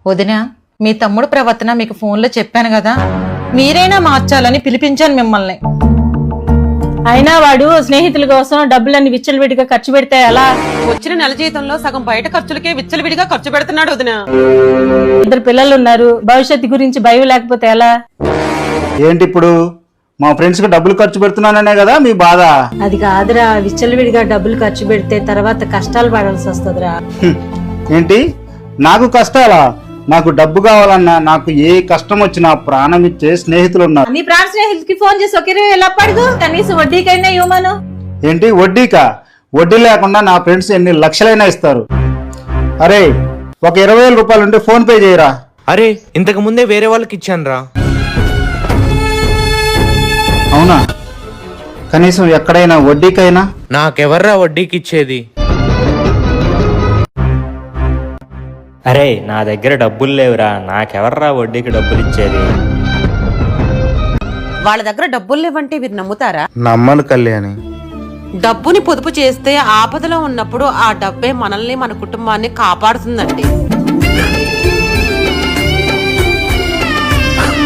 వదినా, మీ తమ్ముడు ప్రవర్తన మీకు ఫోన్లో చెప్పాను కదా, మీరైనా మార్చాలని పిలిపించాను మిమ్మల్ని. అయినా వాడు స్నేహితుల కోసం డబ్బులన్నీ విచ్చలవిడిగా ఖర్చు పెడితే ఎలా? వచ్చిన నెల జీతంలో సగం బయట ఖర్చులకే విచ్చలవిడిగా ఖర్చు పెడుతున్నాడు వదినా. 2 పిల్లలు ఉన్నారు, భవిష్యత్తు గురించి భయం లేకపోతే ఎలా? ఏంటి ఇప్పుడు మా ఫ్రెండ్స్ కి డబ్బులు ఖర్చు పెడుతున్నాననే కదా మీ బాధ? అది కాదురా, విచ్చలవిడిగా డబ్బులు ఖర్చు పెడితే తర్వాత కష్టాలు పడాల్సి వస్తుందిరా. ఏంటి నాకు కష్టాలా? నాకు డబ్బు కావాలన్నా, నాకు ఏ కష్టం వచ్చినా ప్రాణం ఇచ్చే స్నేహితులు ఉన్నారు. నీ ప్రాణ స్నేహితుడికి ఫోన్ చేసి ఒక 20,000 అప్పడుగు, కనీసం వడ్డీకైనా ఇవ్వమను. ఏంటి వడ్డీకా? వడ్డీ లేకుండా నా ఫ్రెండ్స్ ఎన్ని లక్షలైనా ఇస్తారు. అరే, ఒక 20,000 రూపాయలు ఉంటే ఫోన్ పే చేయరా. అరే, ఇంతకు ముందే వేరే వాళ్ళకి ఇచ్చాను రా. అవునా? కనీసం ఎక్కడైనా వడ్డీకైనా? నాకెవర్రా వడ్డీకి ఇచ్చేది? అరే, నా దగ్గర డబ్బులు లేవురా, నాకెవర్రా వడ్డీకి డబ్బులు ఇచ్చేది? వాళ్ళ దగ్గర డబ్బులు లేవంటే మీరు నమ్ముతారా? నమ్మను కళ్యాణి. డబ్బుని పొదుపు చేస్తే ఆపదలో ఉన్నప్పుడు ఆ డబ్బే మనల్ని మన కుటుంబాన్ని కాపాడుతుందండి.